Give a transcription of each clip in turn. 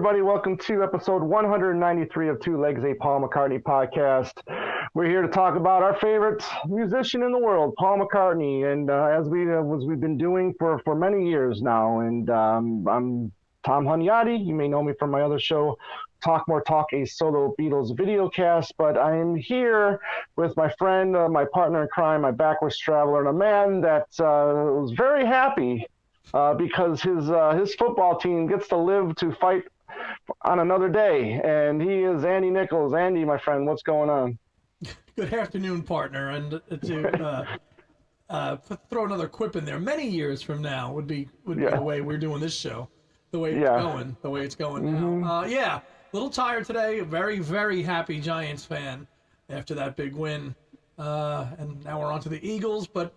everybody. Welcome to episode 193 of Two Legs, a Paul McCartney podcast. We're here to talk about our favorite musician in the world, Paul McCartney, and as we've been doing for many years now. And I'm Tom Hunyadi. You may know me from my other show, Talk More Talk, a solo Beatles video cast. But I am here with my friend, my partner in crime, my backwards traveler, and a man that was very happy because his football team gets to live to fight on another day, and he is Andy Nichols. Andy, my friend, what's going on? Good afternoon, partner. And to throw another quip in there, many years from now would be the way we're doing this show, the way it's going now. A little tired today. Very, very happy Giants fan after that big win, and now we're on to the Eagles. But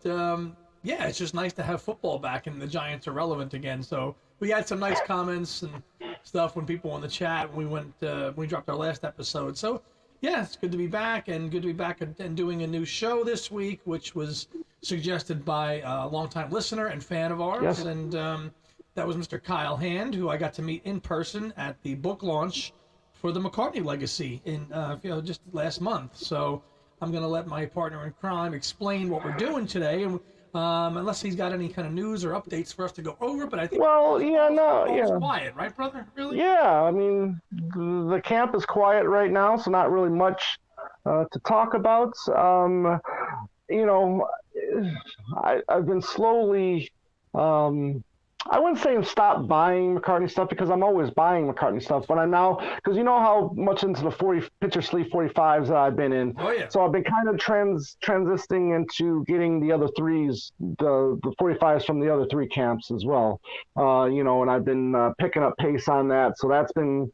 it's just nice to have football back, and the Giants are relevant again. So we had some nice comments and stuff when people in the chat when we dropped our last episode. So yeah, it's good to be back, and good to be back and doing a new show this week, which was suggested by a longtime listener and fan of ours. Yes. And that was Mr. Kyle Hand, who I got to meet in person at the book launch for the McCartney Legacy in just last month. So I'm going to let my partner in crime explain what we're doing today, and unless he's got any kind of news or updates for us to go over. But I think it's quiet, right, brother? Really? Yeah, I mean, the camp is quiet right now, so not really much to talk about. I've been slowly, I wouldn't say stop buying McCartney stuff, because I'm always buying McCartney stuff, but I'm now, because you know how much into the 40 pitcher sleeve 45s that I've been in. Oh yeah. So I've been kind of transitioning into getting the other threes, the 45s from the other three camps as well. And I've been picking up pace on that. So that's been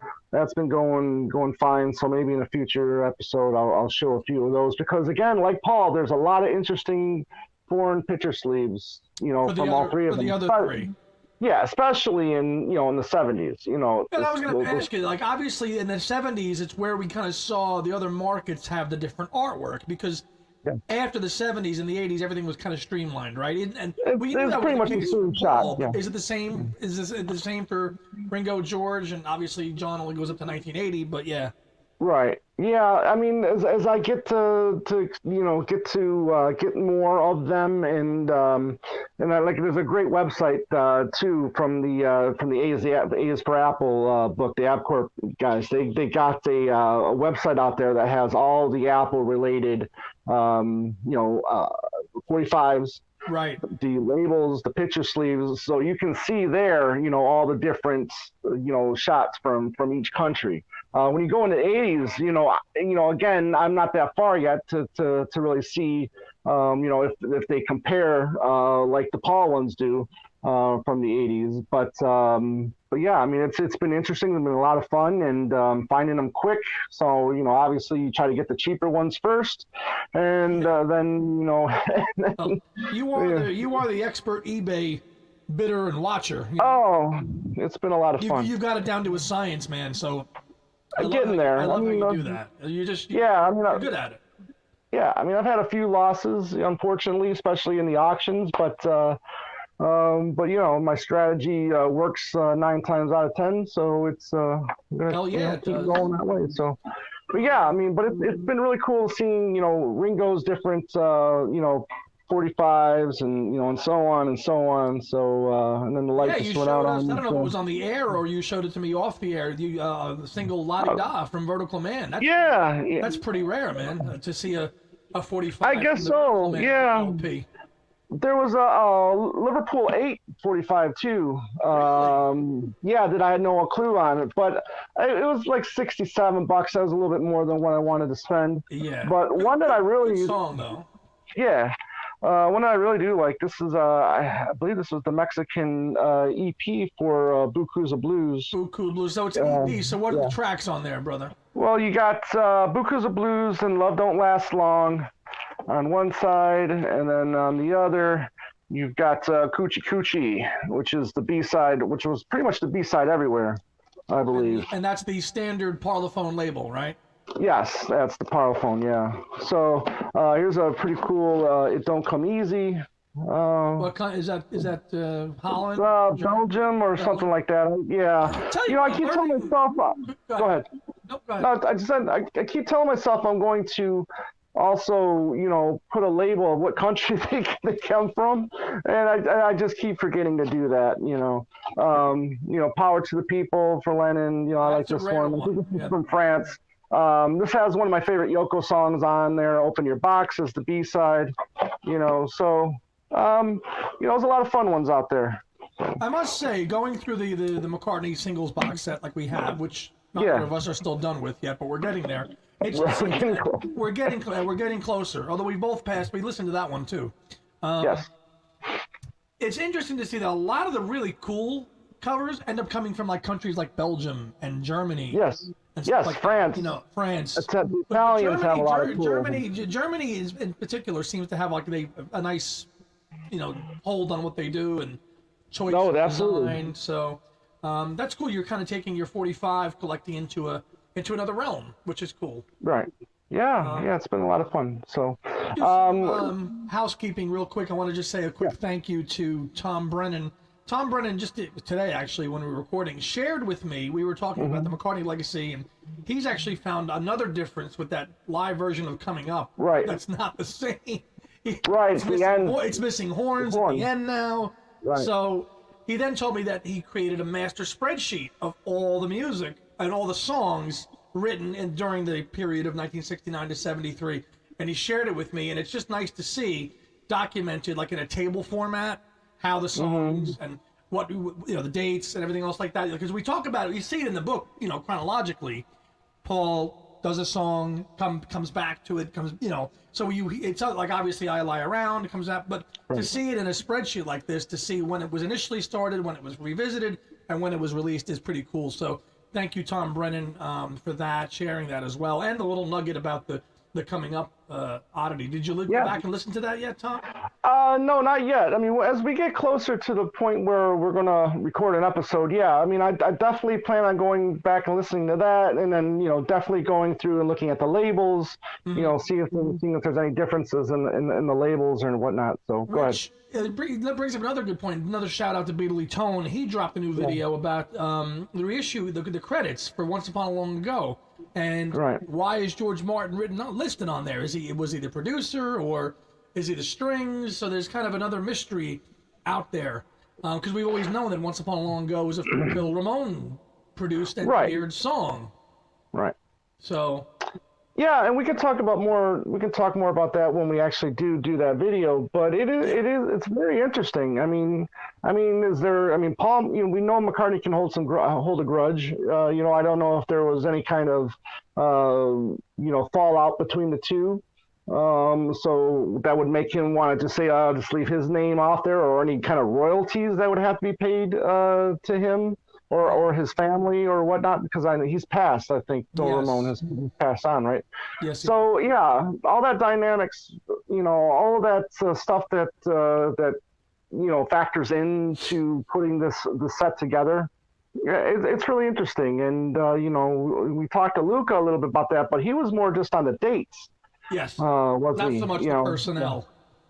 going fine. So maybe in a future episode I'll show a few of those, because again, like Paul, there's a lot of interesting foreign pitcher sleeves, from all three of them. The other three. Yeah, especially in the 70s. And I was going to ask you, like, obviously in the 70s, it's where we kind of saw the other markets have the different artwork, because after the 70s and the 80s, everything was kind of streamlined, right? And we knew that pretty much the same shot. Yeah. Is it the same? Is this the same for Ringo, George, and obviously John only goes up to 1980? But yeah. Right. Yeah. I mean, as I get to get more of them, and there's a great website too from the A is for Apple book, the AppCorp guys. They got a website out there that has all the Apple related 45s. Right. The labels, the picture sleeves, so you can see there, all the different, shots from each country. When you go into the 80s, again, I'm not that far yet to really see, if they compare like the Paul ones do from the 80s. But yeah, I mean, it's been interesting. It's been a lot of fun, and finding them quick. So, obviously you try to get the cheaper ones first, and then, you are the expert eBay bidder and watcher. Oh, it's been a lot of fun. You've got it down to a science, man. So I'm getting there. I love how you do that. You're good at it. Yeah, I mean, I've had a few losses, unfortunately, especially in the auctions, but my strategy works 9 times out of 10, so it's gonna keep going that way. So, but yeah, I mean, but it's been really cool seeing Ringo's different 45s and so on and so on. So and then the light just went out on. I don't know if it was on the air or you showed it to me off the air. The single La Di Da from Vertical Man. That's pretty rare, man, to see a 45. I guess so. Yeah. LP. There was a Liverpool 8 45 too. That I had no clue on it, but it was like $67. That was a little bit more than what I wanted to spend. Yeah. But one that I really good song though. Yeah. One that I really do like. This is I believe this was the Mexican EP for Buku's Blues. Buku Blues. So it's EP. So what are the tracks on there, brother? Well, you got Buku's Blues and Love Don't Last Long on one side, and then on the other you've got Coochie Coochie, which is the B-side, which was pretty much the B-side everywhere, I believe. And that's the standard Parlophone label, right? Yes, that's the Parlophone, yeah. So here's a pretty cool It Don't Come Easy. What kind is that? Is that Holland? Belgium or something like that. Yeah. Tell You you know, I what, keep telling myself. Go ahead. No, go ahead. No, I just said I keep telling myself I'm going to also, put a label of what country they come from, and I just keep forgetting to do that. Power to the people for Lennon. I like That's a this rare one. I think one. this is Yeah. from France. This has one of my favorite Yoko songs on there. "Open Your Box" is the B-side. So there's a lot of fun ones out there. I must say, going through the McCartney singles box set like we have, which neither Yeah. of us are still done with yet, but we're getting there. It's We're just like getting close. we're getting closer. Although we both passed, we listened to that one too. Yes. It's interesting to see that a lot of the really cool covers end up coming from like countries like Belgium and Germany. Yes. And stuff Yes. like France. that. France. Except the Italians have a lot of cool. Germany is in particular seems to have like a nice, hold on what they do and choice No, of absolutely. design. So that's cool. You're kind of taking your 45 collecting into another realm, which is cool. Right. Yeah. It's been a lot of fun. So, Housekeeping real quick. I want to just say a quick thank you to Tom Brennan. Tom Brennan just today, actually, when we were recording, shared with me, we were talking about the McCartney legacy, and he's actually found another difference with that live version of Coming Up. Right. That's not the same. Right, It's missing horns at the end now. Right. So he then told me that he created a master spreadsheet of all the music and all the songs written during the period of 1969 to 73, and he shared it with me, and it's just nice to see documented like in a table format how the songs and what the dates and everything else like that, because we talk about it, you see it in the book, chronologically. Paul does a song, comes back to it, so it's like obviously I Lie Around, it comes out, but to see it in a spreadsheet like this, to see when it was initially started, when it was revisited, and when it was released is pretty cool. So thank you, Tom Brennan, for that, sharing that as well, and the little nugget about the Coming Up oddity. Did you go back and listen to that yet, Tom? No, not yet. I mean, as we get closer to the point where we're going to record an episode, I mean, I definitely plan on going back and listening to that, and then, definitely going through and looking at the labels, seeing if there's any differences in the labels or whatnot. So go ahead. That brings up another good point. Another shout out to Beatley Tone. He dropped a new video about the reissue, the credits for Once Upon a Long Ago. And why is George Martin listed on there? Was he the producer, or is he the strings? So there's kind of another mystery out there, because we've always known that Once Upon a Long Ago was a Bill Ramone produced and weird song. Right. So. Yeah, and we can talk more about that when we actually do that video. But it's very interesting. I mean, Paul. We know McCartney can hold a grudge. I don't know if there was any kind of fallout between the two. So that would make him want to just say, just leave his name off there, or any kind of royalties that would have to be paid to him. Or his family or whatnot, because he's passed. I think Bill Ramone has passed on, right? Yes. So all that dynamics, all of that stuff that factors into putting the set together. It's really interesting, and we talked to Luca a little bit about that, but he was more just on the dates. Yes. Not so much the personnel.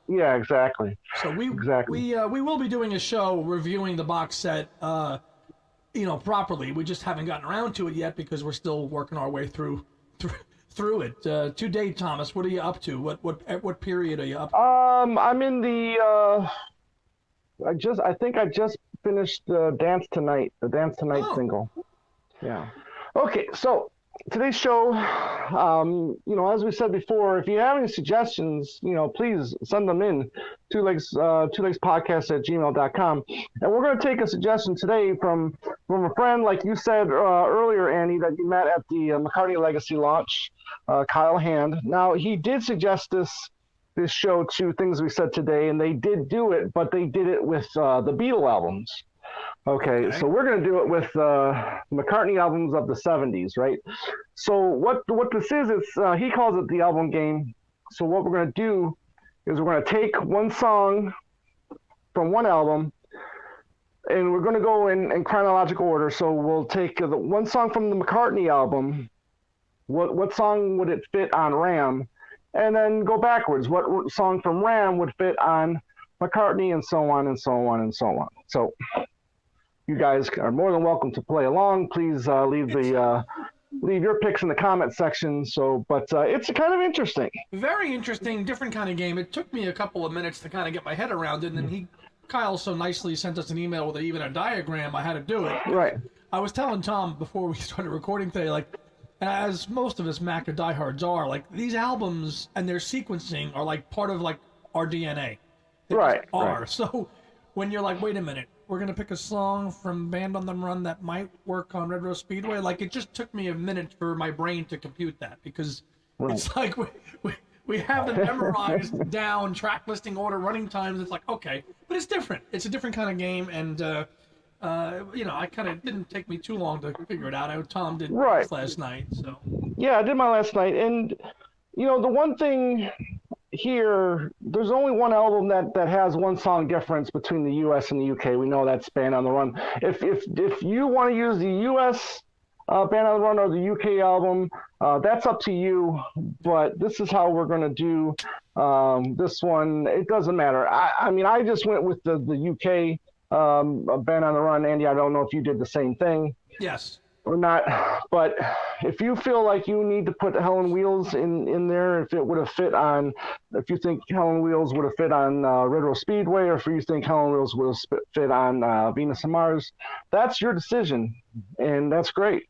Yeah, exactly. So we will be doing a show reviewing the box set. Properly. We just haven't gotten around to it yet because we're still working our way through it. To date, Thomas, what are you up to? What period are you up to? I'm in the. I think I just finished the Dance Tonight single. Yeah. Okay, so today's show, as we said before, if you have any suggestions, please send them in. twolegspodcast@gmail.com. And we're going to take a suggestion today from a friend, like you said earlier, Annie, that you met at the McCartney Legacy launch, Kyle Hand. Now, he did suggest this show to things we said today, and they did do it, but they did it with the Beatle albums. Okay, so we're going to do it with McCartney albums of the 70s, right? So what this is, he calls it the album game. So what we're going to do is we're going to take one song from one album, and we're going to go in chronological order. So we'll take the one song from the McCartney album. What song would it fit on Ram? And then go backwards. What song from Ram would fit on McCartney, and so on and so on and so on. So you guys are more than welcome to play along. Please leave your picks in the comment section. But it's kind of interesting. Very interesting, different kind of game. It took me a couple of minutes to kind of get my head around it, and then Kyle so nicely sent us an email with even a diagram on how to do it. Right. I was telling Tom before we started recording today, like, as most of us Macca diehards are, like, these albums and their sequencing are like part of like our DNA. They right. Are. Right. So when you're like, wait a minute, we're gonna pick a song from Band on the Run that might work on Red Rose Speedway, like, it just took me a minute for my brain to compute that, because it's like we have them memorized down, track listing order, running times. It's like, okay, but it's different. It's a different kind of game, and I kind of didn't take me too long to figure it out. I know Tom did last night, so. Yeah, I did my last night, and the one thing here, there's only one album that has one song difference between the U.S. and the U.K. We know that's Band on the Run. If you want to use the U.S. Band on the Run or the UK album, that's up to you, but this is how we're going to do this one. It doesn't matter. I mean, I just went with the UK Band on the Run. Andy, I don't know if you did the same thing. Yes. Or not, but if you feel like you need to put Helen Wheels in there, if you think Helen Wheels would have fit on Red Rose Speedway, or if you think Helen Wheels would have fit on Venus and Mars, that's your decision, and that's great.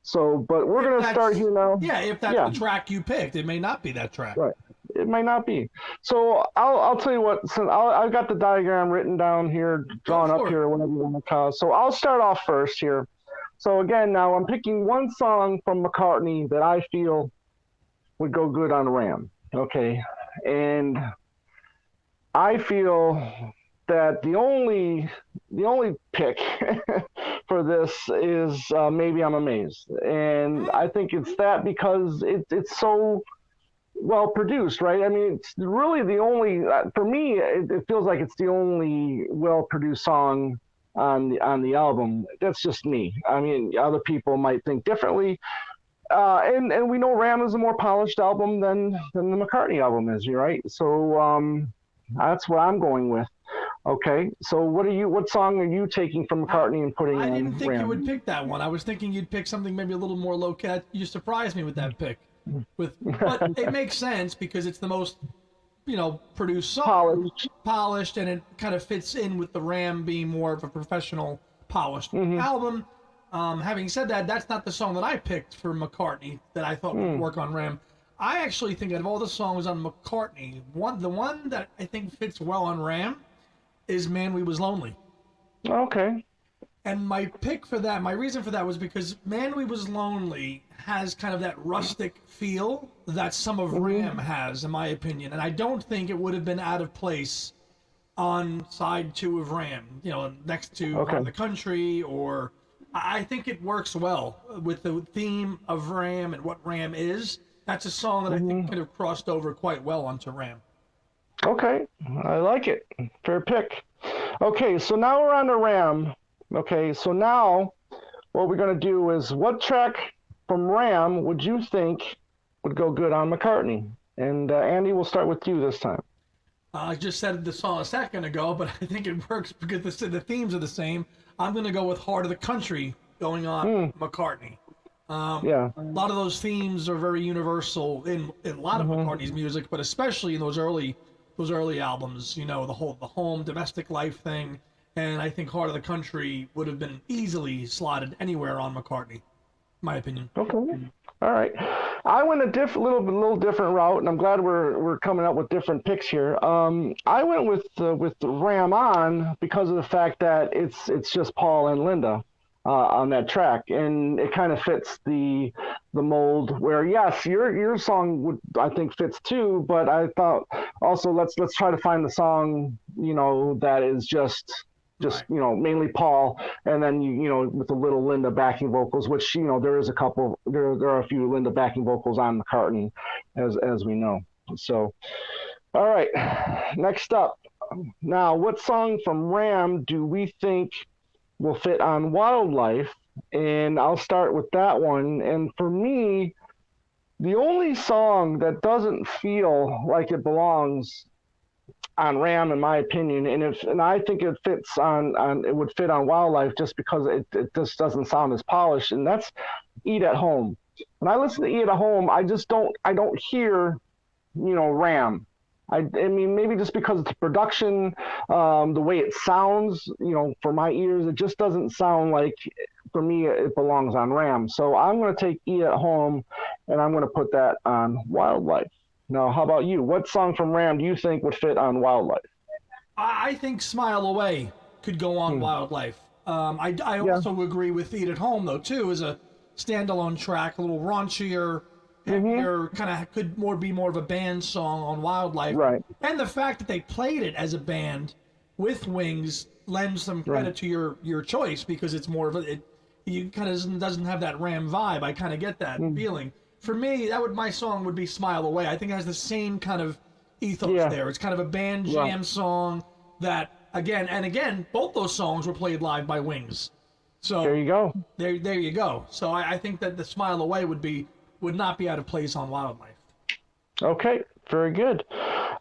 So, but we're going to start here now. Yeah, if that's the track you picked, it may not be that track. Right. It may not be. So I'll tell you what. So I've got the diagram written down here, drawn up here, whatever you want to call it. So I'll start off first here. So again, now I'm picking one song from McCartney that I feel would go good on Ram. Okay, and I feel that the only pick for this is Maybe I'm Amazed, and I think it's that because it's so well produced, right? I mean, it's really the only for me. It feels like it's the only well produced song on the album. That's just me. I mean, other people might think differently. And we know Ram is a more polished album than the McCartney album is, right? So that's what I'm going with. Okay, so what song are you taking from McCartney and putting on Ram? I didn't think you would pick that one. I was thinking you'd pick something maybe a little more low-cat. You surprised me with that pick. But it makes sense because it's the most produced song, polished, and it kind of fits in with the Ram being more of a professional, polished album. Having said that, that's not the song that I picked for McCartney that I thought would work on Ram. I actually think out of all the songs on McCartney, the one that I think fits well on Ram is Man We Was Lonely. Okay. And my pick for that, my reason for that was because Man We Was Lonely has kind of that rustic feel that some of Ram has, in my opinion. And I don't think it would have been out of place on side 2 of Ram, next to Heart of the Country, or I think it works well with the theme of Ram and what Ram is. That's a song that I think could have crossed over quite well onto Ram. Okay, I like it. Fair pick. Okay, so now we're on to Ram. Okay, so now what we're going to do is, what track from Ram would you think would go good on McCartney? And Andy, we'll start with you this time. I just said the song a second ago, but I think it works because the themes are the same. I'm going to go with Heart of the Country going on McCartney. A lot of those themes are very universal in a lot of McCartney's music, but especially in those early albums, the home domestic life thing. And I think Heart of the Country would have been easily slotted anywhere on McCartney, in my opinion. Okay. All right. I went a little different route, and I'm glad we're coming up with different picks here. I went with Ram On because of the fact that it's just Paul and Linda on that track, and it kind of fits the mold. Where yes, your song would, I think, fits too, but I thought also let's try to find the song that is just mainly Paul, and then with the little Linda backing vocals, which there is a couple, there are a few Linda backing vocals on McCartney, as we know. So, all right, next up, now what song from Ram do we think will fit on Wildlife? And I'll start with that one. And for me, the only song that doesn't feel like it belongs on Ram, in my opinion, and I think it fits on it would fit on Wildlife just because it just doesn't sound as polished, and that's Eat at Home. When I listen to Eat at Home, I don't hear, Ram. I mean, maybe just because it's production, the way it sounds, for my ears, it just doesn't sound like, for me, it belongs on Ram. So I'm going to take Eat at Home, and I'm going to put that on Wildlife. Now, how about you? What song from Ram do you think would fit on Wildlife? I think Smile Away could go on Wildlife. I also agree with Eat at Home, though, too, as a standalone track, a little raunchier, heavier, kind of could be more of a band song on Wildlife. Right. And the fact that they played it as a band with Wings lends some credit to your choice, because it's more of you kind of doesn't have that Ram vibe. I kind of get that feeling. For me, my song would be Smile Away. I think it has the same kind of ethos there. It's kind of a band jam song that, again, both those songs were played live by Wings. So there you go. There you go. So I think that the Smile Away would not be out of place on Wildlife. Okay, very good.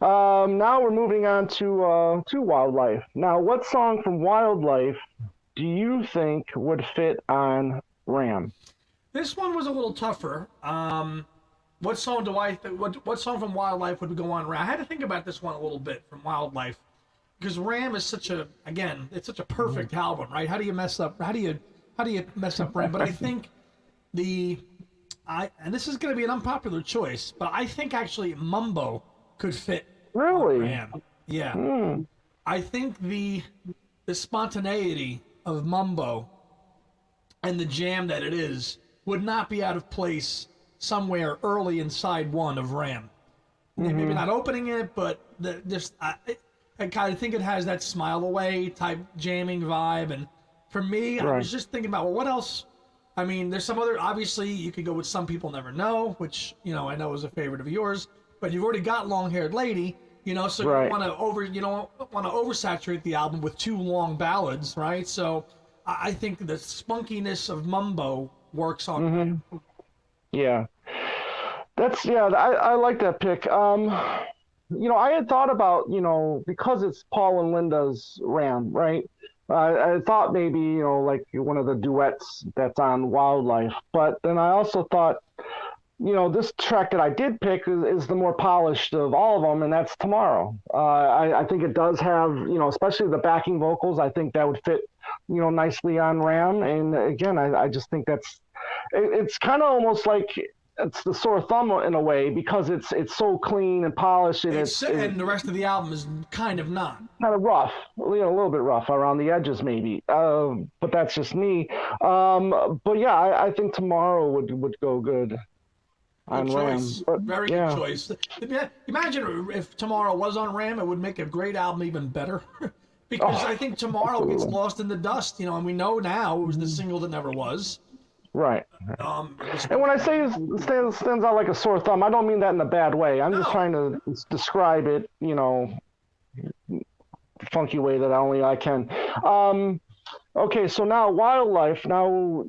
Now we're moving on to Wildlife. Now, what song from Wildlife do you think would fit on Ram? This one was a little tougher. What song what song from Wildlife would go on Ram? I had to think about this one a little bit from Wildlife, because Ram is it's such a perfect album, right? How do you mess up Ram? But I think and this is going to be an unpopular choice, but I think actually Mumbo could fit. Really? On Ram. Yeah. I think the spontaneity of Mumbo and the jam that it is would not be out of place somewhere early in side one of Ram. Maybe not opening it, but I kind of think it has that Smile Away type jamming vibe. And for me, I was just thinking about, well, what else? I mean, there's some other, obviously you could go with Some People Never Know, which, I know is a favorite of yours, but you've already got Long Haired Lady, so you don't want to oversaturate the album with two long ballads, right? So I think the spunkiness of Mumbo works on Yeah. I like that pick. I had thought about, because it's Paul and Linda's Ram, right? I thought maybe, like one of the duets that's on Wildlife. But then I also thought, this track that I did pick is the more polished of all of them, and that's Tomorrow. I think it does have, especially the backing vocals, I think that would fit, nicely on Ram. And again, I just think it's kind of almost like it's the sore thumb in a way, because it's so clean and polished, and and the rest of the album is kind of not. Kind of rough, a little bit rough around the edges maybe, but that's just me. But yeah, I think Tomorrow would go good on choice. Ram. Very good choice. Imagine if Tomorrow was on Ram, it would make a great album even better. Because I think Tomorrow gets lost in the dust, and we know now it was the single that never was. Right. And when I say it stands out like a sore thumb, I don't mean that in a bad way. I'm just trying to describe it, funky way that only I can. Okay, so now Wildlife. Now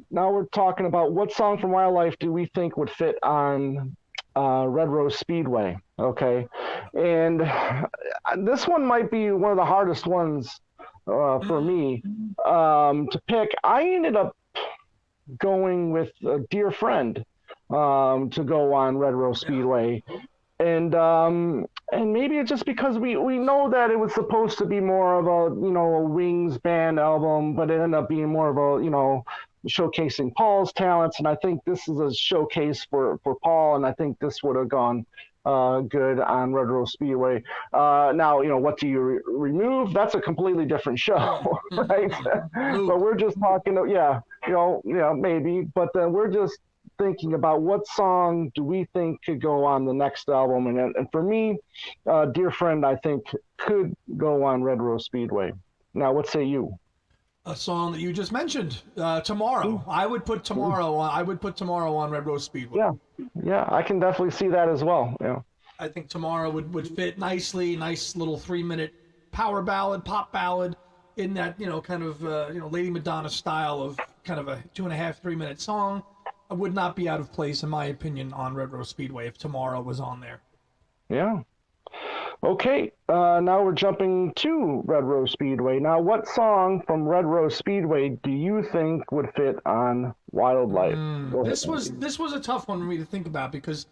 we're talking about what song from Wildlife do we think would fit on Red Rose Speedway? Okay, and this one might be one of the hardest ones for me to pick. I ended up going with a Dear Friend to go on Red Rose Speedway. And maybe it's just because we know that it was supposed to be more of a Wings band album, but it ended up being more of a showcasing Paul's talents, and I think this is a showcase for Paul, and I think this would have gone good on Red Rose Speedway. Now, what do you remove? That's a completely different show, right? But we're just talking, maybe, but then we're just thinking about what song do we think could go on the next album, and for me, Dear Friend, I think could go on Red Rose Speedway. Now, what say you? A song that you just mentioned, Tomorrow. I would put Tomorrow on Red Rose Speedway. Yeah, I can definitely see that as well. Yeah, I think Tomorrow would fit nicely. Nice little 3-minute power ballad, pop ballad, in that kind of Lady Madonna style of kind of a 2.5, 3-minute song. It would not be out of place, in my opinion, on Red Rose Speedway if Tomorrow was on there. Yeah. Okay, now we're jumping to Red Rose Speedway. Now, what song from Red Rose Speedway do you think would fit on Wildlife? Go ahead, This was a tough one for me to think about because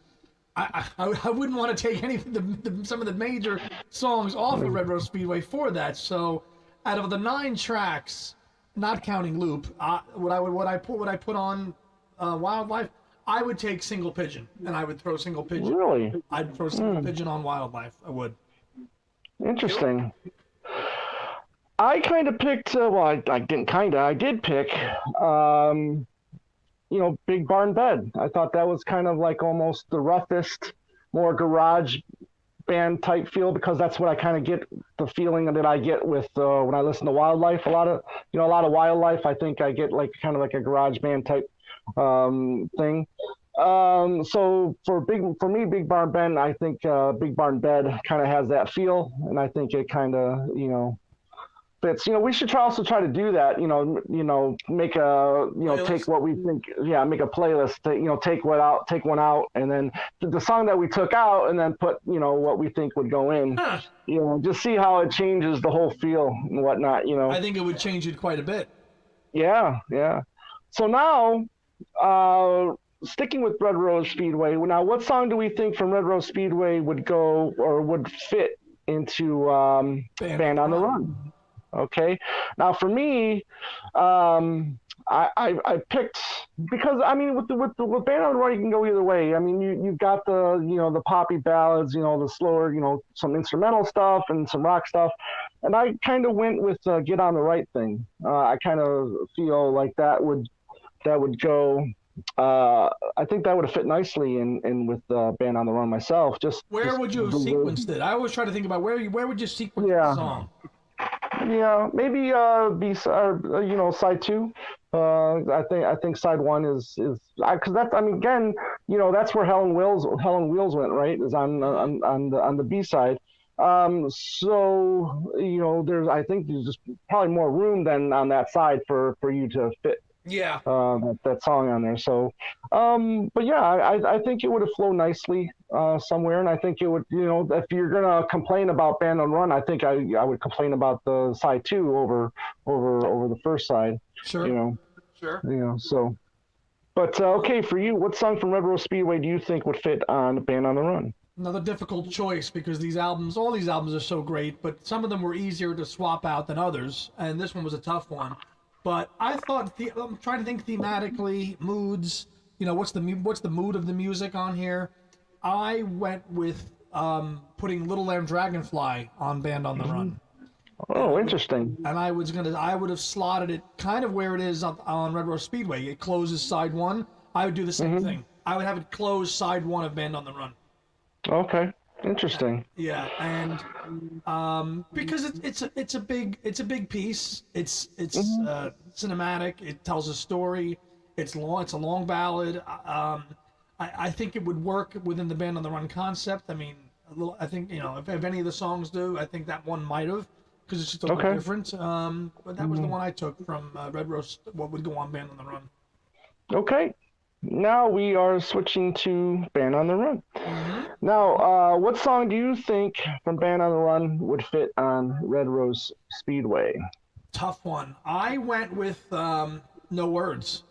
I wouldn't want to take any of some of the major songs off of Red Rose Speedway for that. So, out of the 9 tracks, not counting Loop, what I put on Wildlife, I would take Single Pigeon, and I would throw Single Pigeon. Really? I'd throw Single Pigeon on Wildlife. I would. Interesting. I kind of picked, well, I didn't kind of, I did pick, Big Barn Bed. I thought that was kind of like almost the roughest, more garage band type feel, because that's what I kind of get the feeling that I get with when I listen to Wildlife. A lot of Wildlife, I think I get like kind of like a garage band type thing. So for me, Big Barn Bed, I think Big Barn Bed kind of has that feel, and I think it kind of fits. We should also try to do that. Make a Playlist? take what we think. Yeah, make a playlist. Take one out, and then the song that we took out, and then put what we think would go in. Huh. Just see how it changes the whole feel and whatnot. I think it would change it quite a bit. Yeah, yeah. So now, sticking with Red Rose Speedway, now what song do we think from Red Rose Speedway would go or would fit into Band on the Run? Okay. Now for me, I picked, because I mean with Band on the Run you can go either way. I mean you've got the poppy ballads, the slower, some instrumental stuff and some rock stuff, and I kind of went with Get on the Right Thing. I kind of feel like that would go. I think that would have fit nicely in with Band on the Run myself. Where would you have sequenced it? I always try to think about where would you sequence the song? Yeah, maybe B side 2. I think side 1 is because that's, I mean, again, that's where Helen Wheels went, right? Is on the B side. So I think there's just probably more room than on that side for you to fit. Yeah. That song on there. So, but yeah, I think it would have flowed nicely somewhere, and I think it would, if you're gonna complain about Band on Run, I think I would complain about the side 2 over the first side. Sure. Sure. So, but okay, for you, what song from Red Rose Speedway do you think would fit on Band on the Run? Another difficult choice because all these albums are so great, but some of them were easier to swap out than others, and this one was a tough one. But I thought I'm trying to think thematically, moods. What's the mood of the music on here? I went with putting Little Lamb Dragonfly on Band on the Run. Oh, interesting. And I would have slotted it kind of where it is on Red Rose Speedway. It closes side 1. I would do the same thing. I would have it close side 1 of Band on the Run. Okay. Interesting. Yeah, and because it's a big piece. It's cinematic. It tells a story. It's long. It's a long ballad. I think it would work within the Band on the Run concept. I mean, I think if any of the songs do, I think that one might have, because it's just a little different. But that was the one I took from Red Rose. What would go on Band on the Run? Okay. Now we are switching to Band on the Run. Now, what song do you think from Band on the Run would fit on Red Rose Speedway? Tough one. I went with No Words.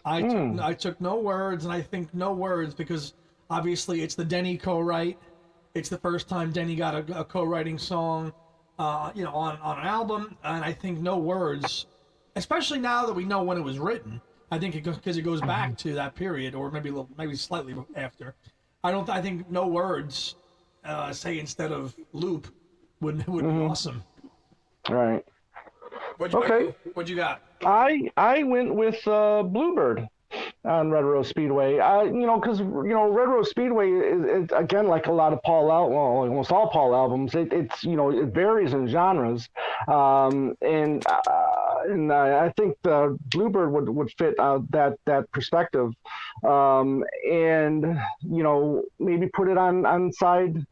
I took No Words, and I think No Words because obviously it's the Denny co-write. It's the first time Denny got a co-writing song, on an album, and I think No Words, especially now that we know when it was written. I think because it goes back to that period, or maybe slightly after. I think No Words, say instead of Loop, would be awesome. Right. What'd you got? I went with Bluebird on Red Rose Speedway. Because Red Rose Speedway is again like a lot of almost all Paul albums. It varies in genres, and I think the Bluebird would fit that perspective, and maybe put it on side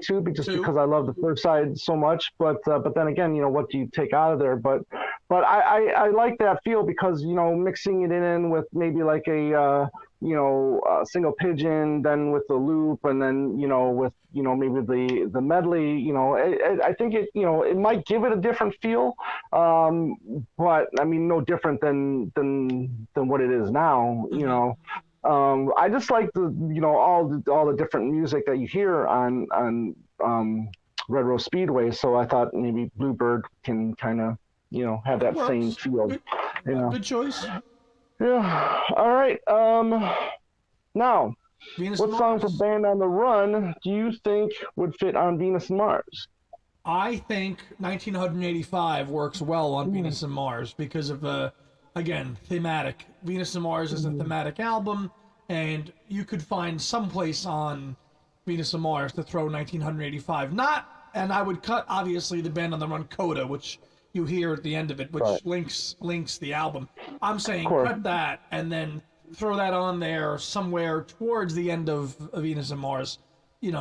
2 because I love the first side so much. But then again, what do you take out of there? But I like that feel because mixing it in with maybe like a single pigeon, then with the loop, and then with maybe the medley. I think it might give it a different feel, but I mean no different than what it is now. I just like all the different music that you hear on Red Rose Speedway, so I thought maybe Bluebird can kind of have that same feel. Good choice. Yeah. All right. Now, what song from Band on the Run do you think would fit on Venus and Mars? I think 1985 works well on Venus and Mars because of again, thematic. Venus and Mars is a thematic album, and you could find someplace on Venus and Mars to throw 1985. And I would cut obviously the Band on the Run coda, which you hear at the end of it, which links the album. I'm saying cut that and then throw that on there somewhere towards the end of Venus and Mars.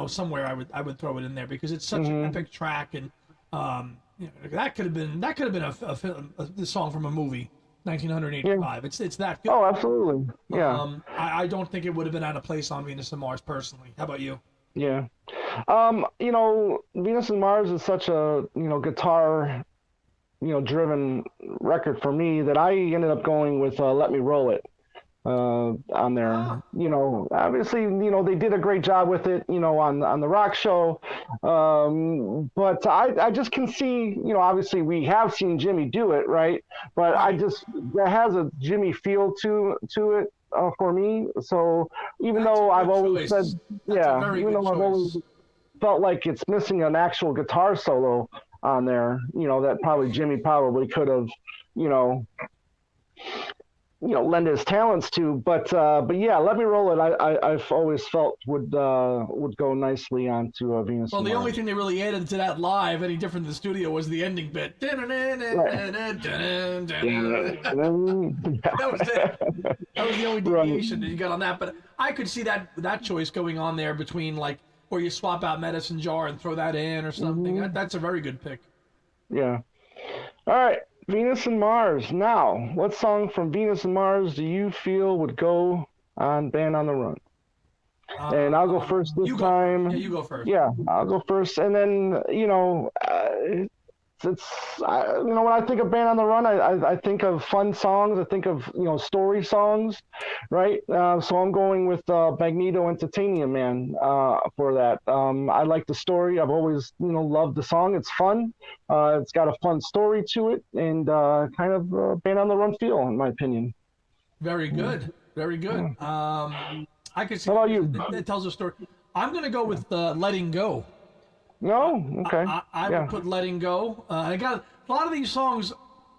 Somewhere I would throw it in there because it's such an epic track, and that could have been a song from a movie, 1985. Yeah. It's that good. Oh, absolutely. Yeah. I don't think it would have been out of place on Venus and Mars personally. How about you? Yeah. Venus and Mars is such a guitar driven record for me that I ended up going with Let Me Roll It on there. Obviously, they did a great job with it, on the rock show. But I just can see, obviously we have seen Jimmy do it, right? But that has a Jimmy feel to it for me. So even though I've always said, even though I've always felt like it's missing an actual guitar solo on there, that probably Jimmy probably could have, lend his talents to, but yeah, Let Me Roll It. I've always felt would go nicely onto Venus. Well, the only thing they really added to that live, any different than the studio, was the ending bit. That was it. That was the only deviation that you got on that. But I could see that choice going on there between or you swap out Medicine Jar and throw that in or something. That's a very good pick. Yeah. All right. Venus and Mars. Now, what song from Venus and Mars do you feel would go on Band on the Run? And I'll go first this time. Yeah, you go first. Yeah, I'll go first. And then, when I think of Band on the Run, I think of fun songs. I think of, story songs, right? So I'm going with Magneto and Titanium Man for that. I like the story. I've always, loved the song. It's fun. It's got a fun story to it, and kind of Band on the Run feel, in my opinion. Very good. Very good. I could see. How about you? It tells a story. I'm going to go with Letting Go. No? Okay. I would put Letting Go. I got a lot of these songs.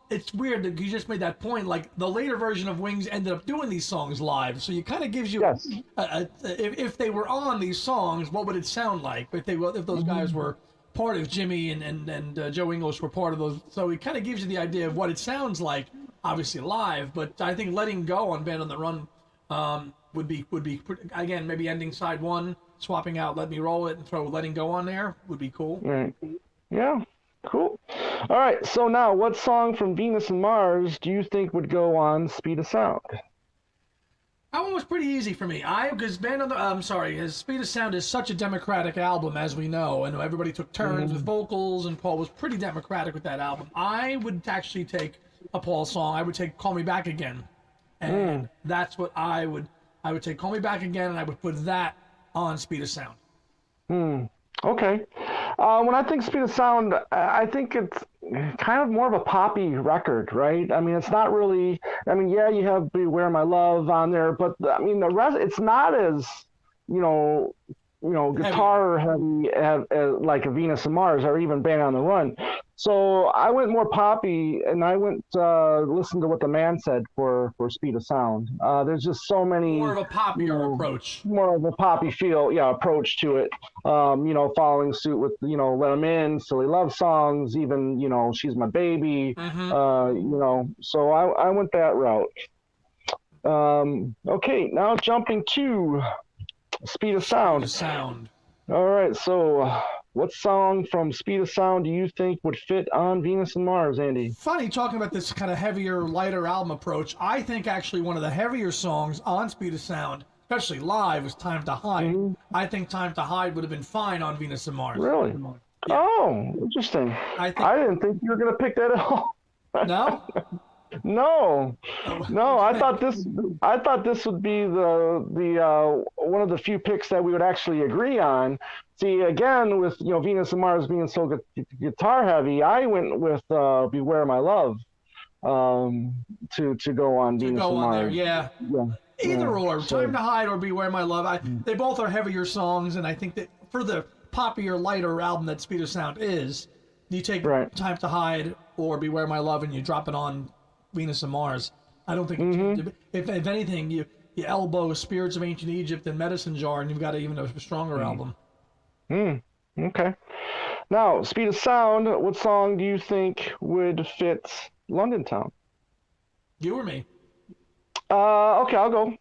It's weird that you just made that point. Like the later version of Wings ended up doing these songs live, so it kind of gives you if they were on these songs, what would it sound like? If those guys were part of Jimmy and Joe English were part of those, so it kind of gives you the idea of what it sounds like, obviously live. But I think Letting Go on Band on the Run would be again maybe ending side one. Swapping out Let Me Roll It and throw Letting Go on there would be cool. Right. Yeah, cool. All right, so now what song from Venus and Mars do you think would go on Speed of Sound? That one was pretty easy for me. Because Speed of Sound is such a democratic album, as we know, and everybody took turns with vocals, and Paul was pretty democratic with that album. I would actually take a Paul song. I would take Call Me Back Again. And that's what I would take Call Me Back Again, and I would put that on Speed of Sound. Okay. When I think Speed of Sound, I think it's kind of more of a poppy record, right? I mean, it's not really. I mean, yeah, you have Beware My Love on there, but I mean, the rest, it's not as guitar heavy like a Venus and Mars or even Band on the Run. So I went more poppy, and I went listen to what the man said for Speed of Sound. There's just so many more of a poppier approach, more of a poppy feel, approach to it. Following suit with Let 'Em In, Silly Love Songs, even She's My Baby. So I went that route. Okay, now jumping to Speed of Sound. Speed of Sound. All right, so What song from Speed of Sound do you think would fit on Venus and Mars, Andy? Funny talking about this kind of heavier, lighter album approach. I think actually one of the heavier songs on Speed of Sound, especially live, was Time to Hide. Mm-hmm. I think Time to Hide would have been fine on Venus and Mars. Really? Yeah. Oh, interesting. I didn't think you were going to pick that at all. No? No. I thought this would be the one of the few picks that we would actually agree on. See, again, with Venus and Mars being so guitar heavy, I went with Beware My Love to go on Venus and Mars. There, yeah. Either or, Time to Hide or Beware My Love. They both are heavier songs, and I think that for the poppier, lighter album that Speed of Sound is, you take Time to Hide or Beware My Love and you drop it on Venus and Mars. I don't think if anything, you elbow Spirits of Ancient Egypt and Medicine Jar, and you've got even a stronger album. Okay. Now, Speed of Sound, what song do you think would fit London Town? You or me? Okay, I'll go.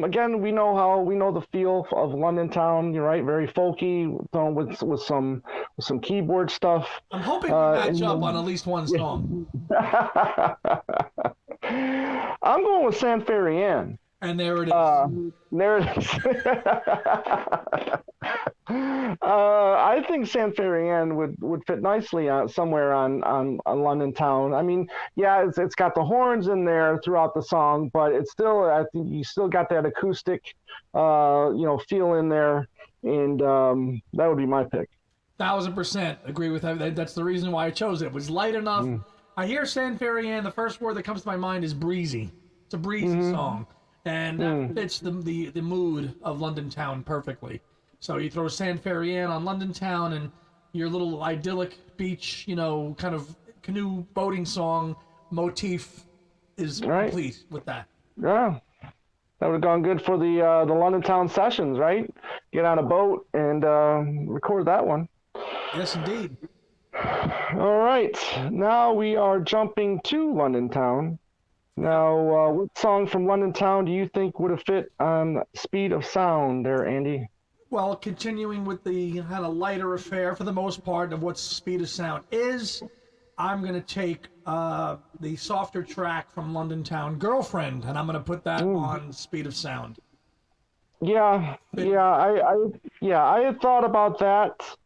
Again, we know the feel of London Town. You're right, very folky, with some keyboard stuff. I'm hoping we match up on at least one song. I'm going with San Ferry Ann. And there it is. There it is. I think San Ferry Ann would fit nicely somewhere on London Town. I mean, yeah, it's got the horns in there throughout the song, but it's still, I think you still got that acoustic, feel in there, and that would be my pick. 1000% agree with that. That's the reason why I chose it. It was light enough. I hear San Ferry Ann. The first word that comes to my mind is breezy. It's a breezy song, and that fits the mood of London Town perfectly. So you throw San Ferry Ann on London Town, and your little idyllic beach, kind of canoe boating song motif is complete with that. Yeah, that would have gone good for the London Town sessions, right? Get on a boat and record that one. Yes, indeed. All right, now we are jumping to London Town. Now, what song from London Town do you think would have fit on Speed of Sound there, Andy? Well, continuing with the kind of lighter affair for the most part of what Speed of Sound is, I'm going to take the softer track from London Town, Girlfriend, and I'm going to put that on Speed of Sound. I had thought about that,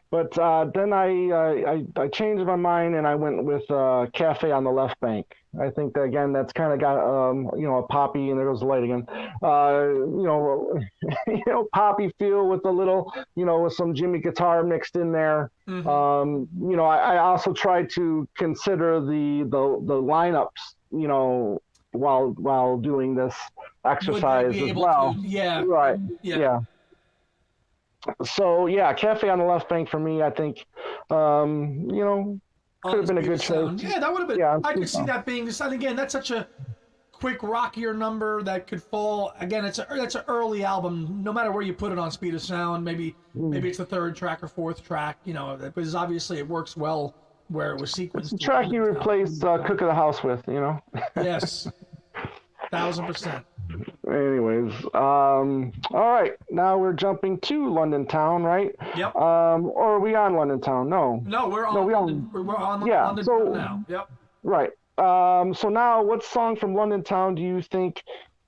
but then I changed my mind and I went with Cafe on the Left Bank. I think that, again, that's kind of got a poppy, and there goes the light again. Poppy feel with a little, with some Jimmy guitar mixed in there. I also tried to consider the lineups, while doing this exercise as well. Yeah. So Cafe on the Left Bank for me, I think, could have been a good choice. Yeah, that would have been. Yeah, I could see that being. And again, that's such a quick, rockier number that could fall. Again, that's an early album. No matter where you put it on Speed of Sound, maybe it's the third track or fourth track. Because obviously it works well where it was sequenced. It's the track you replaced Cook of the House with. Yes, 1000%. Anyways, all right. Now we're jumping to London Town, right? Yep. Or are we on London Town? No. No, we're on London Town now. Yep. Right. So now, what song from London Town do you think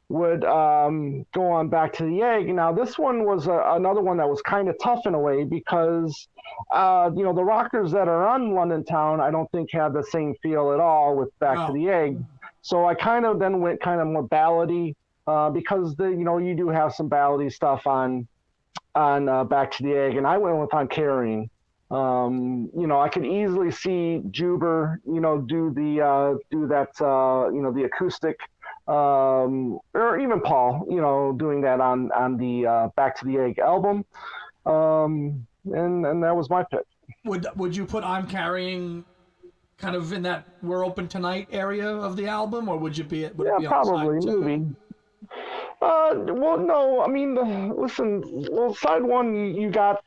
would go on Back to the Egg? Now, this one was another one that was kind of tough in a way because, the rockers that are on London Town, I don't think have the same feel at all with Back to the Egg. So I kind of then went kind of more ballady. Because you do have some ballady stuff on Back to the Egg, and I went with I'm Carrying. I could easily see Juber, do that, the acoustic, or even Paul, doing that on the Back to the Egg album, and that was my pick. Would you put I'm Carrying kind of in that We're Open Tonight area of the album, or would it be probably on side two? Maybe. Well, no, I mean, side one, you got,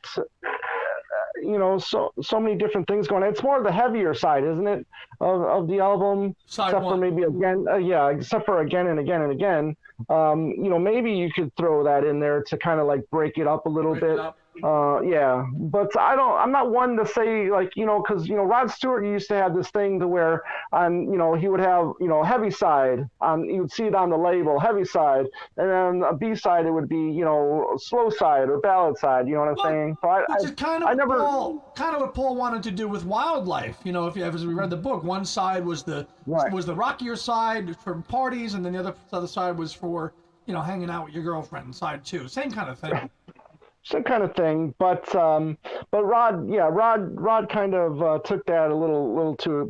so many different things going on. It's more the heavier side, isn't it, of the album? Except for maybe again, except for Again and Again and Again. Maybe you could throw that in there to kind of like break it up a little bit. Yeah, but I'm not one to say like, because Rod Stewart used to have this thing to where he would have heavy side you would see it on the label, heavy side, and then a B side it would be slow side or ballad side. You know what I'm Well, saying? So I which is I never what Paul wanted to do with Wildlife. If you ever read the book, one side was the right. rockier side for parties, and then the other side was for hanging out with your girlfriend. Side two, same kind of thing. Some kind of thing, but Rod kind of took that a little too a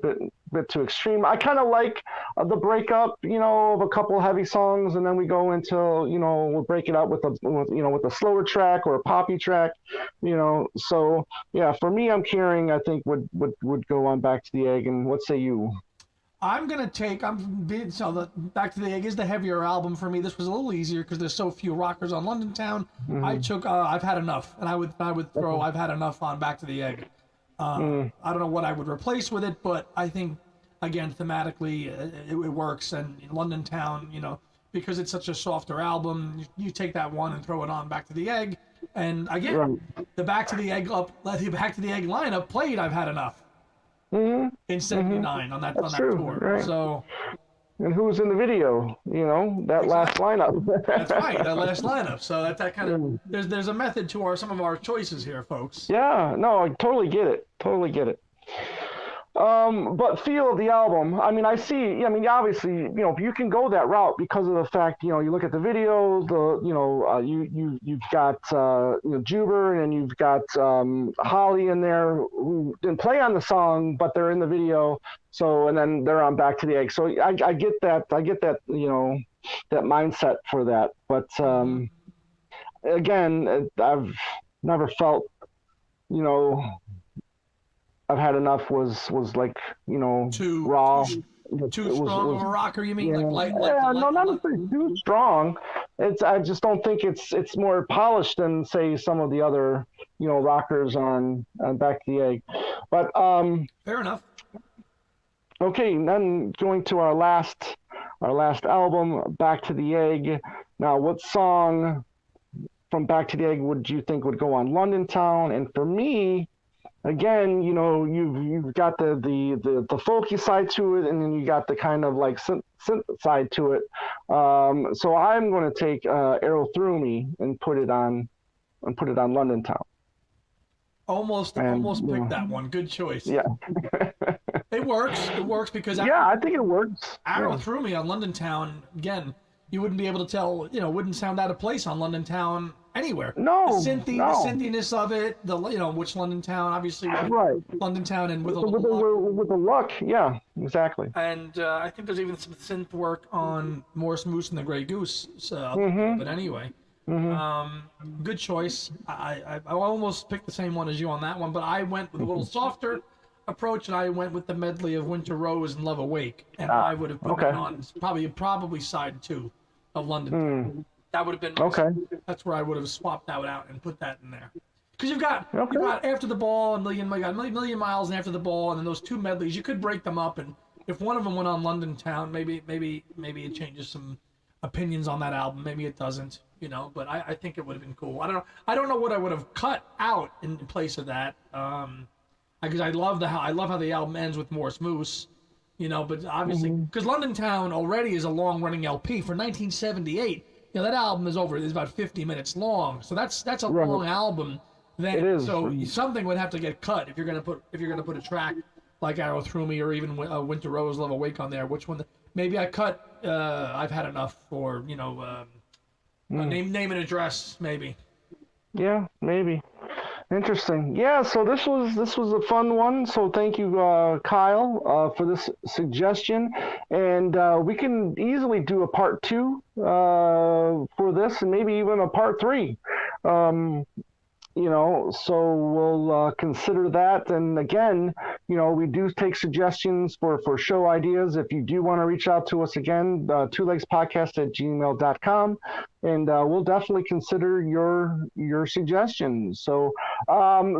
bit too extreme. I kind of like the breakup, of a couple heavy songs, and then we go into we'll break it up with with a slower track or a poppy track, So yeah, for me, I'm carrying. I think would go on Back to the Egg. And what say you? I'm gonna take. The Back to the Egg is the heavier album for me. This was a little easier because there's so few rockers on London Town. I took I've Had Enough, and I would throw I've Had Enough on Back to the Egg. I don't know what I would replace with it, but I think again thematically it works. And in London Town, because it's such a softer album, you take that one and throw it on Back to the Egg. And again, the Back to the Egg lineup played I've Had Enough. In '79 on that true, tour. right. So, and who was in the video? That last lineup. That's right, that last lineup. So that kind of there's a method to some of our choices here, folks. Yeah, no, I totally get it. Totally get it. But feel of the album. I mean, obviously, you can go that route because of the fact, you look at the video, you've got, Juber, and you've got Holly in there who didn't play on the song, but they're in the video. So, and then they're on Back to the Egg. So I get that, that mindset for that. But again, I've never felt, I've Had Enough was like too raw, too strong of a rocker. You mean not necessarily too strong. I just don't think it's more polished than say some of the other rockers on Back to the Egg. But fair enough. Okay, then going to our last album, Back to the Egg. Now, what song from Back to the Egg would you think would go on London Town? And for me, again, you've got the folky side to it, and then you got the kind of like synth side to it. So I'm going to take Arrow Through Me and put it on London Town. Almost picked that one. Good choice. Yeah. It works because I think it works. Arrow Through Me on London Town, again, you wouldn't be able to tell, wouldn't sound out of place on London Town anywhere. No, the synthiness of it, which London Town, obviously, right. London Town and with the luck, yeah, exactly. And I think there's even some synth work on Morris Moose and the Grey Goose. So, but anyway, good choice. I almost picked the same one as you on that one, but I went with a little softer approach, and I went with the medley of Winter Rose and Love Awake, and I would have put it on probably side 2 of London Town. That would have been okay. That's where I would have swapped that out and put that in there. Because you've got After the Ball and Million Miles and After the Ball, and then those two medleys. You could break them up, and if one of them went on London Town, maybe it changes some opinions on that album. Maybe it doesn't, But I think it would have been cool. I don't know what I would have cut out in place of that. Because I love how the album ends with Morris Moose. But obviously because London Town already is a long running LP for 1978. That album is about 50 minutes long, so that's a long album. Then, it is. So something would have to get cut if you're gonna put a track like Arrow Through Me or even Winter Rose, Love Awake on there. Which one? Maybe I cut I've Had Enough, or name and address maybe. Yeah, maybe. Interesting. Yeah, so this was a fun one. So thank you, Kyle, for this suggestion. And we can easily do a part 2 for this, and maybe even a part 3. So we'll consider that. And again, we do take suggestions for show ideas. If you do want to reach out to us again, twolegspodcast@gmail.com, and we'll definitely consider your suggestions. So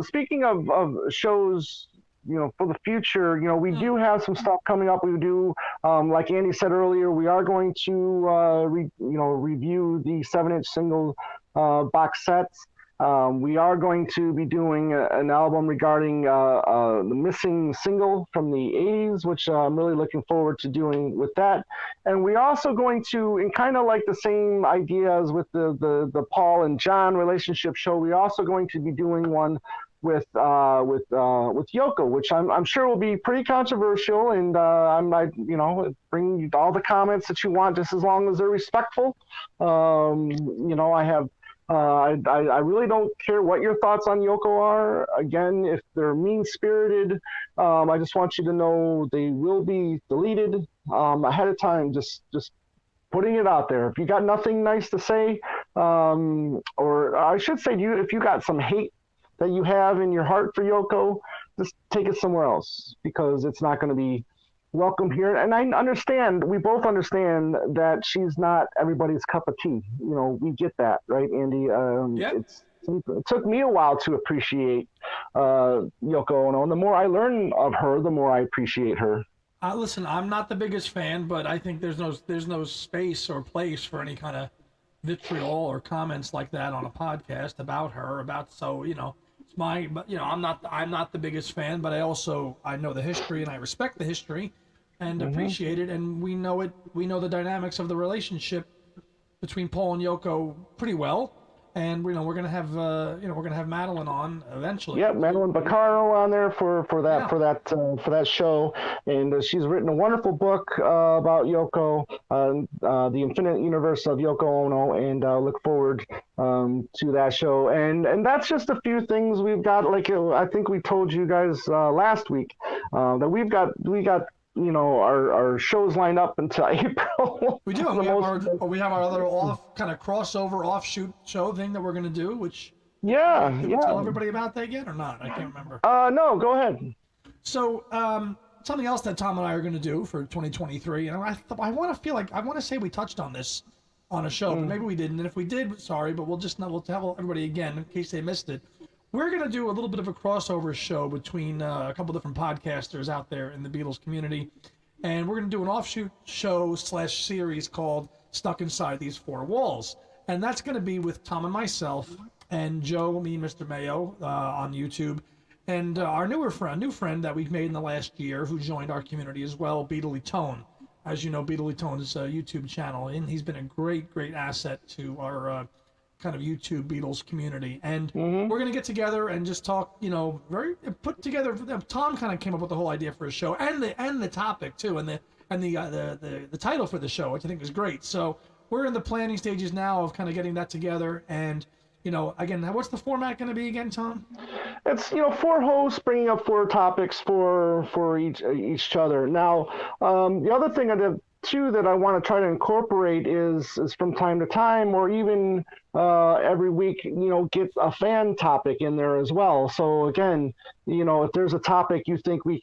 speaking of shows, for the future, we do have some stuff coming up. We do, like Andy said earlier, we are going to, review the 7-inch single box sets. We are going to be doing an album regarding the missing single from the 80s, which I'm really looking forward to doing with that. And we're also going to, in kind of like the same ideas with the Paul and John relationship show, we're also going to be doing one with Yoko, which I'm sure will be pretty controversial, and bring all the comments that you want, just as long as they're respectful. I have. I really don't care what your thoughts on Yoko are. Again, if they're mean-spirited, I just want you to know they will be deleted ahead of time. Just putting it out there. If you got nothing nice to say, or I should say to you, if you got some hate that you have in your heart for Yoko, just take it somewhere else, because it's not going to be welcome here. And we both understand that she's not everybody's cup of tea. We get that, right, Andy? It took me a while to appreciate Yoko Ono. And the more I learn of her, the more I appreciate her. Listen, I'm not the biggest fan, but I think there's no space or place for any kind of vitriol or comments like that on a podcast about her. I'm not the biggest fan, but I know the history and I respect the history and appreciate it, and we know the dynamics of the relationship between Paul and Yoko pretty well, and we're gonna have Madeline on eventually. Yeah, Madeline Baccaro on there for that show, and she's written a wonderful book about Yoko, the Infinite Universe of Yoko Ono, and look forward to that show. And that's just a few things we've got. Like I think we told you guys last week that we got our shows lined up until April. We do. We have our other crossover offshoot show thing that we're going to do, which did we tell everybody about that yet or not? I can't remember. No, go ahead. So something else that Tom and I are going to do for 2023, and I want to say we touched on this on a show, but maybe we didn't. And if we did, sorry, but we'll tell everybody again in case they missed it. We're going to do a little bit of a crossover show between a couple different podcasters out there in the Beatles community. And we're going to do an offshoot show / series called Stuck Inside These Four Walls. And that's going to be with Tom and myself and Joe, me, Mr. Mayo on YouTube. And our new friend that we've made in the last year who joined our community as well, Beatley Tone. As you know, Beatley Tone is a YouTube channel, and he's been a great asset to our kind of YouTube Beatles community, and we're going to get together and just talk, put together. Tom kind of came up with the whole idea for a show and the topic too, and the title for the show, which I think is great. So we're in the planning stages now of kind of getting that together. And again, what's the format going to be again, Tom? It's 4 hosts bringing up 4 topics for each other. Now, the other thing too that I want to try to incorporate is from time to time, or even every week, get a fan topic in there as well. So again, if there's a topic you think you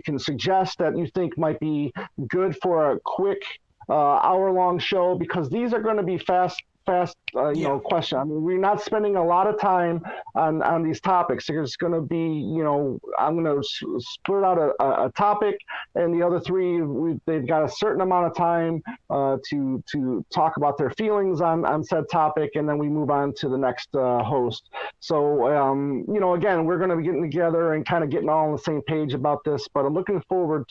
can suggest that you think might be good for a quick hour-long show, because these are going to be fast question. I mean, we're not spending a lot of time on these topics. There's going to be, I'm going to split out a topic, and the other 3, they've got a certain amount of time to talk about their feelings on said topic, and then we move on to the next host. So, again, we're going to be getting together and kind of getting all on the same page about this, but I'm looking forward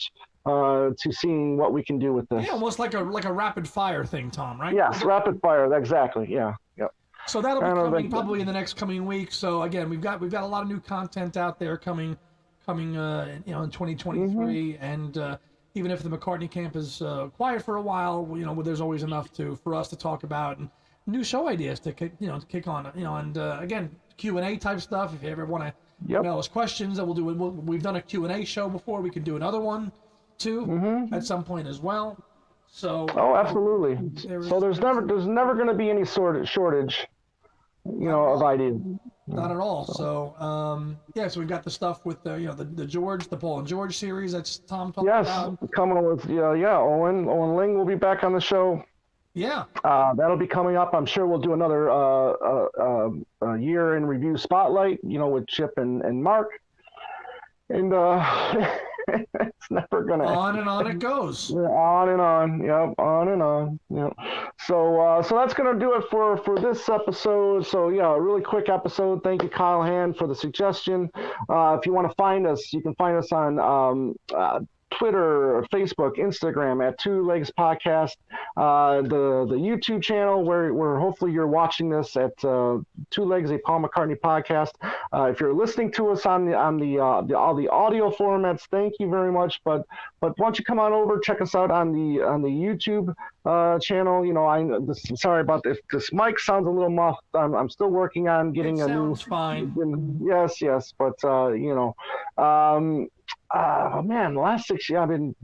to seeing what we can do with this. Yeah, almost like a rapid fire thing, Tom, right? Yes, rapid fire, exactly. Yeah. Yep. So that'll be coming probably in the next coming week. So again, we've got a lot of new content out there coming in 2023, and even if the McCartney camp is quiet for a while, there's always enough for us to talk about, and new show ideas to kick on, and again, Q&A type stuff. If you ever want to email us questions, that we'll do. We've done a Q&A show before. We can do another one too at some point as well. So absolutely. There's never going to be any sort of shortage, of ideas. Not at all. So so we've got the stuff with the Paul and George series that's Tom talked about. Yes, coming with Owen Ling will be back on the show. Yeah. That'll be coming up. I'm sure we'll do another year in review spotlight, with Chip and Mark. And it's never gonna on and on it goes. On and on. Yep. On and on. Yep. So that's going to do it for this episode. So, yeah, a really quick episode. Thank you, Kyle Hand, for the suggestion. If you want to find us, you can find us on Twitter, Facebook, Instagram at Two Legs Podcast. The YouTube channel where hopefully you're watching this at Two Legs, a Paul McCartney podcast. If you're listening to us on all the audio formats, thank you very much. But why don't you come on over, check us out on the YouTube channel. You know, sorry about this. This mic sounds a little muffled. I'm still working on getting a new. Sounds fine. Yes, but oh man, the last 6 years I've been,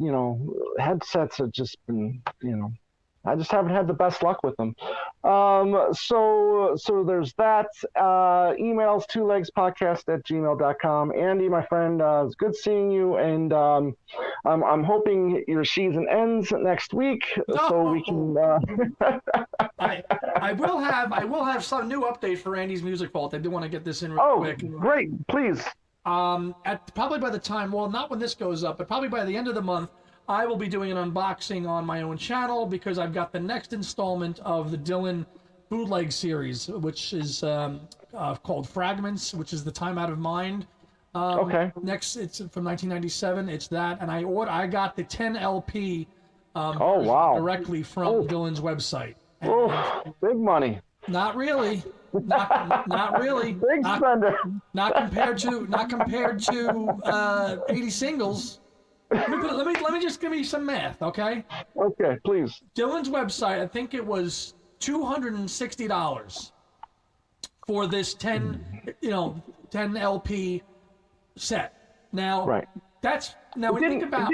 headsets have just been, I just haven't had the best luck with them. So there's that. Emails twolegspodcast@gmail.com. Andy, my friend, it's good seeing you, and I'm hoping your season ends next week, so we can. I will have some new update for Andy's Music Vault. I do want to get this in real quick. Oh, great! Please. Probably by the time, well, not when this goes up, but probably by the end of the month, I will be doing an unboxing on my own channel because I've got the next installment of the Dylan bootleg series, which is called Fragments, which is the Time Out of Mind. Okay. Next, it's from 1997. It's that, and I got the 10 LP directly from Dylan's website. Big money. Not really. Not really. Big spender. Not compared to 80 singles. Let me just give you some math, okay? Okay, please. Dylan's website, I think it was $260 for this 10 LP set. Now, right. When you think about.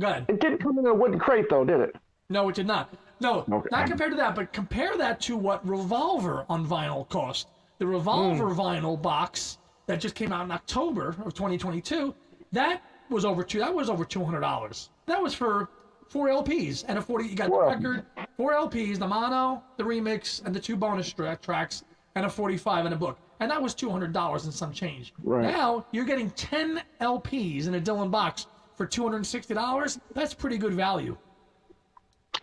Go ahead. It didn't come in a wooden crate, though, did it? No, it did not. No, okay. Not compared to that, but compare that to what Revolver on vinyl cost. The Revolver vinyl box that just came out in October of 2022, that was over $200. That was for 4 LPs and a 40. You got the record, 4 LPs, the mono, the remix, and the 2 bonus tracks, and a 45 and a book. And that was $200 and some change. Right. Now you're getting 10 LPs in a Dylan box for $260. That's pretty good value.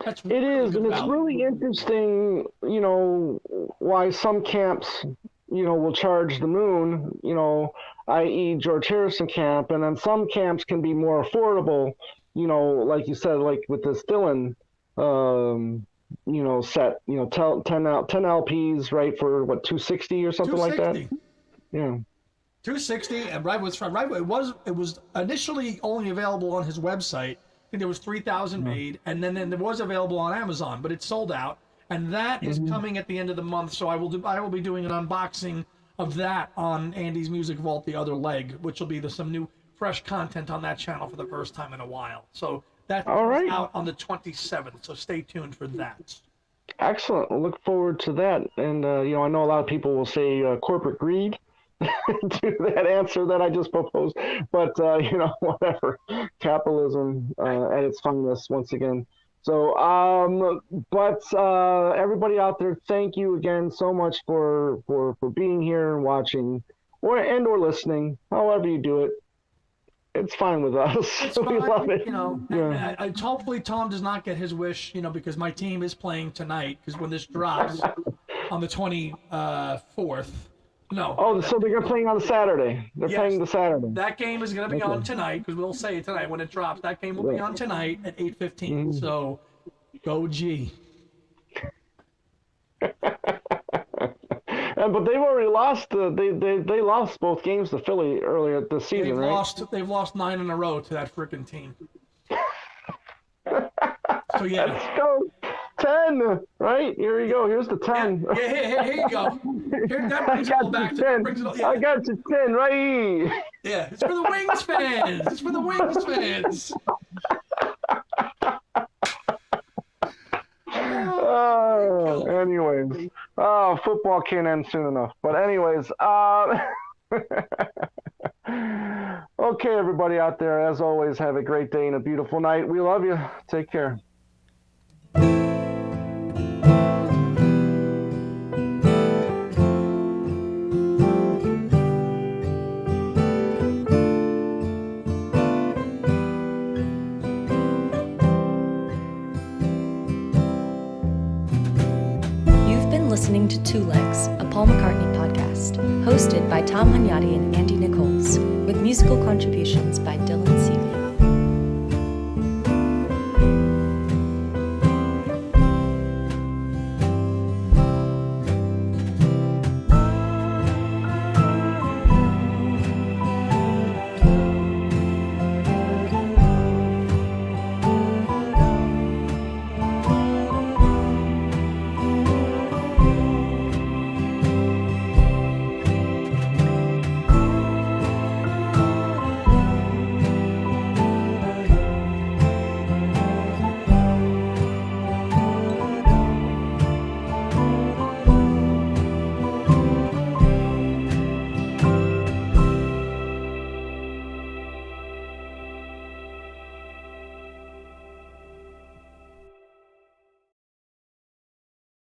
It is, and it's really interesting, why some camps, will charge the moon, i.e. George Harrison camp, and then some camps can be more affordable, like you said, like with this Dylan, set, 10 LPs, right, for what, $260 or something like that? Yeah. $260, and it was initially only available on his website. I think there was 3,000 made, and then it was available on Amazon, but it's sold out, and that is coming at the end of the month. So I will be doing an unboxing of that on Andy's Music Vault, the other leg, which will be some new fresh content on that channel for the first time in a while. So that's out on the 27th. So stay tuned for that. Excellent. We'll look forward to that. And I know a lot of people will say corporate greed to that answer that I just proposed, but whatever, capitalism at its finest once again. So everybody out there, thank you again so much for being here and watching or listening, however you do it. It's fine with us. We love it. And hopefully Tom does not get his wish, because my team is playing tonight, because when this drops on the 24th. No. Oh, so they're playing on Saturday. They're playing the Saturday. That game is going to be on tonight, because we'll say it tonight when it drops. That game will be on tonight at 8:15. So, go G. But they've already lost. They lost both games to Philly earlier this season, They've lost 9 in a row to that frickin' team. So yeah. Let's go. 10, right? Here you go. Here's the 10. Yeah, here you go. That brings it all back to 10. I got you 10, right? Yeah, it's for the Wings fans. Anyways. Football can't end soon enough. But anyways, okay, everybody out there, as always, have a great day and a beautiful night. We love you. Take care. listening to Two Legs, a Paul McCartney podcast, hosted by Tom Hunyadi and Andy Nichols, with musical contributions by Dylan